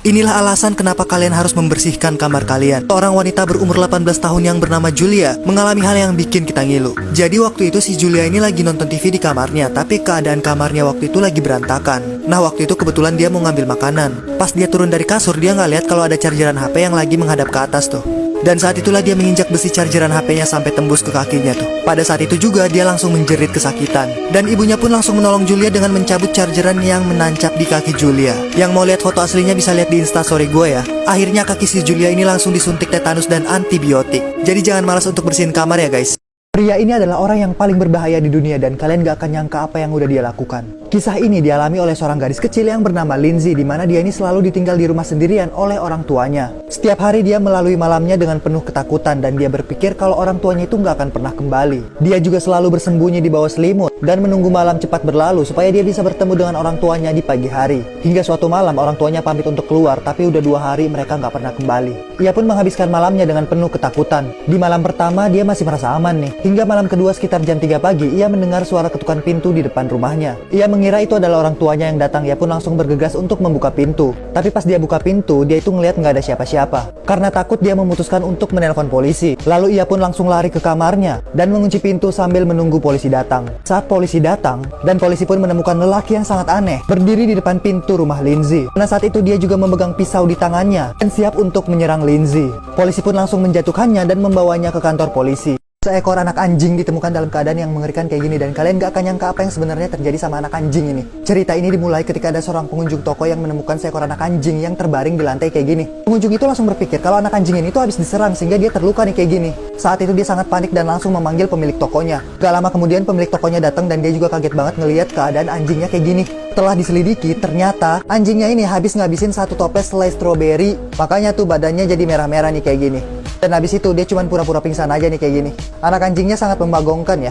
Inilah alasan kenapa kalian harus membersihkan kamar kalian. Seorang wanita berumur 18 tahun yang bernama Julia mengalami hal yang bikin kita ngilu. Jadi waktu itu si Julia ini lagi nonton TV di kamarnya, tapi keadaan kamarnya waktu itu lagi berantakan. Nah waktu itu kebetulan dia mau ngambil makanan. Pas dia turun dari kasur, dia nggak lihat kalau ada chargeran HP yang lagi menghadap ke atas tuh. Dan saat itulah dia menginjak besi chargeran HP-nya sampai tembus ke kakinya tuh. Pada saat itu juga dia langsung menjerit kesakitan. Dan ibunya pun langsung menolong Julia dengan mencabut chargeran yang menancap di kaki Julia. Yang mau lihat foto aslinya bisa lihat di instastory gue ya. Akhirnya kaki si Julia ini langsung disuntik tetanus dan antibiotik. Jadi jangan malas untuk bersihin kamar ya guys. Pria ini adalah orang yang paling berbahaya di dunia dan kalian gak akan nyangka apa yang udah dia lakukan. Kisah ini dialami oleh seorang gadis kecil yang bernama Lindsay, di mana dia ini selalu ditinggal di rumah sendirian oleh orang tuanya. Setiap hari dia melalui malamnya dengan penuh ketakutan dan dia berpikir kalau orang tuanya itu gak akan pernah kembali. Dia juga selalu bersembunyi di bawah selimut dan menunggu malam cepat berlalu supaya dia bisa bertemu dengan orang tuanya di pagi hari. Hingga suatu malam orang tuanya pamit untuk keluar, tapi udah 2 hari mereka gak pernah kembali. Ia pun menghabiskan malamnya dengan penuh ketakutan. Di malam pertama dia masih merasa aman nih. Hingga malam kedua sekitar jam 3 pagi, ia mendengar suara ketukan pintu di depan rumahnya. Ia mengira itu adalah orang tuanya yang datang. Ia pun langsung bergegas untuk membuka pintu. Tapi pas dia buka pintu, dia itu ngeliat nggak ada siapa-siapa. Karena takut, dia memutuskan untuk menelpon polisi. Lalu ia pun langsung lari ke kamarnya dan mengunci pintu sambil menunggu polisi datang. Saat polisi datang, dan polisi pun menemukan lelaki yang sangat aneh berdiri di depan pintu rumah Lindsay. Karena saat itu dia juga memegang pisau di tangannya dan siap untuk menyerang Lindsay. Polisi pun langsung menjatuhkannya dan membawanya ke kantor polisi. Seekor anak anjing ditemukan dalam keadaan yang mengerikan kayak gini, dan kalian gak akan nyangka apa yang sebenarnya terjadi sama anak anjing ini. Cerita ini dimulai ketika ada seorang pengunjung toko yang menemukan seekor anak anjing yang terbaring di lantai kayak gini. Pengunjung itu langsung berpikir kalau anak anjing ini tuh habis diserang sehingga dia terluka nih kayak gini. Saat itu dia sangat panik dan langsung memanggil pemilik tokonya. Gak lama kemudian pemilik tokonya datang dan dia juga kaget banget ngelihat keadaan anjingnya kayak gini. Setelah diselidiki, ternyata anjingnya ini habis ngabisin 1 toples selai stroberi. Makanya tuh badannya jadi merah-merah nih kayak gini. Dan habis itu dia cuma pura-pura pingsan aja nih kayak gini. Anak anjingnya sangat membagongkan ya.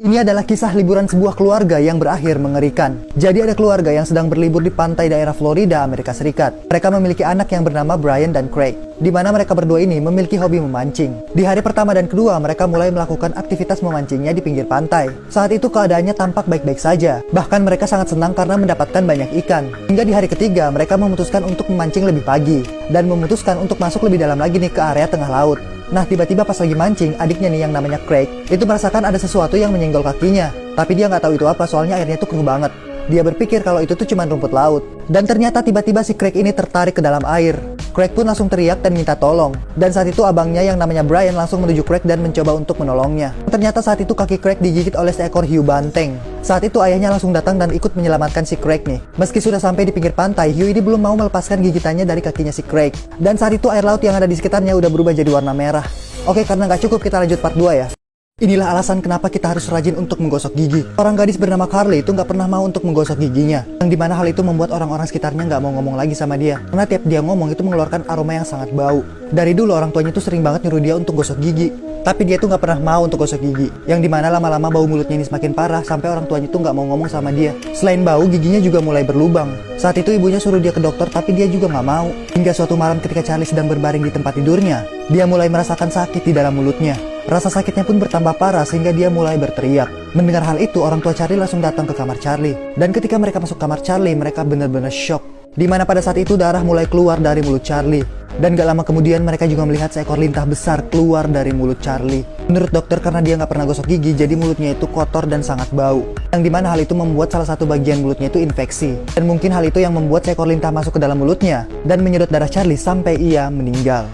Ini adalah kisah liburan sebuah keluarga yang berakhir mengerikan. Jadi ada keluarga yang sedang berlibur di pantai daerah Florida, Amerika Serikat. Mereka memiliki anak yang bernama Brian dan Craig, di mana mereka berdua ini memiliki hobi memancing. Di hari pertama dan kedua, mereka mulai melakukan aktivitas memancingnya di pinggir pantai. Saat itu keadaannya tampak baik-baik saja. Bahkan mereka sangat senang karena mendapatkan banyak ikan. Hingga di hari ketiga, mereka memutuskan untuk memancing lebih pagi dan memutuskan untuk masuk lebih dalam lagi nih ke area tengah laut. Nah tiba-tiba pas lagi mancing, adiknya nih yang namanya Craig itu merasakan ada sesuatu yang menyenggol kakinya. Tapi dia nggak tahu itu apa, soalnya airnya tuh keruh banget. Dia berpikir kalau itu tuh cuma rumput laut. Dan ternyata tiba-tiba si Craig ini tertarik ke dalam air. Craig pun langsung teriak dan minta tolong. Dan saat itu abangnya yang namanya Brian langsung menuju Craig dan mencoba untuk menolongnya. Ternyata saat itu kaki Craig digigit oleh seekor hiu banteng. Saat itu ayahnya langsung datang dan ikut menyelamatkan si Craig nih. Meski sudah sampai di pinggir pantai, hiu ini belum mau melepaskan gigitannya dari kakinya si Craig. Dan saat itu air laut yang ada di sekitarnya udah berubah jadi warna merah. Oke, karena nggak cukup, kita lanjut part 2 ya. Inilah alasan kenapa kita harus rajin untuk menggosok gigi. Orang gadis bernama Carly itu nggak pernah mau untuk menggosok giginya. Yang dimana hal itu membuat orang-orang sekitarnya nggak mau ngomong lagi sama dia. Karena tiap dia ngomong itu mengeluarkan aroma yang sangat bau. Dari dulu orang tuanya tuh sering banget nyuruh dia untuk gosok gigi. Tapi dia tuh nggak pernah mau untuk gosok gigi. Yang dimana lama-lama bau mulutnya ini semakin parah sampai orang tuanya tuh nggak mau ngomong sama dia. Selain bau, giginya juga mulai berlubang. Saat itu ibunya suruh dia ke dokter tapi dia juga nggak mau. Hingga suatu malam ketika Charlie sedang berbaring di tempat tidurnya, dia mulai merasakan sakit di dalam mulutnya. Rasa sakitnya pun bertambah parah sehingga dia mulai berteriak. Mendengar hal itu, orang tua Charlie langsung datang ke kamar Charlie. Dan ketika mereka masuk kamar Charlie, mereka benar-benar shock. Dimana pada saat itu darah mulai keluar dari mulut Charlie. Dan gak lama kemudian mereka juga melihat seekor lintah besar keluar dari mulut Charlie. Menurut dokter karena dia gak pernah gosok gigi, jadi mulutnya itu kotor dan sangat bau. Yang dimana hal itu membuat salah satu bagian mulutnya itu infeksi. Dan mungkin hal itu yang membuat seekor lintah masuk ke dalam mulutnya dan menyedot darah Charlie sampai ia meninggal.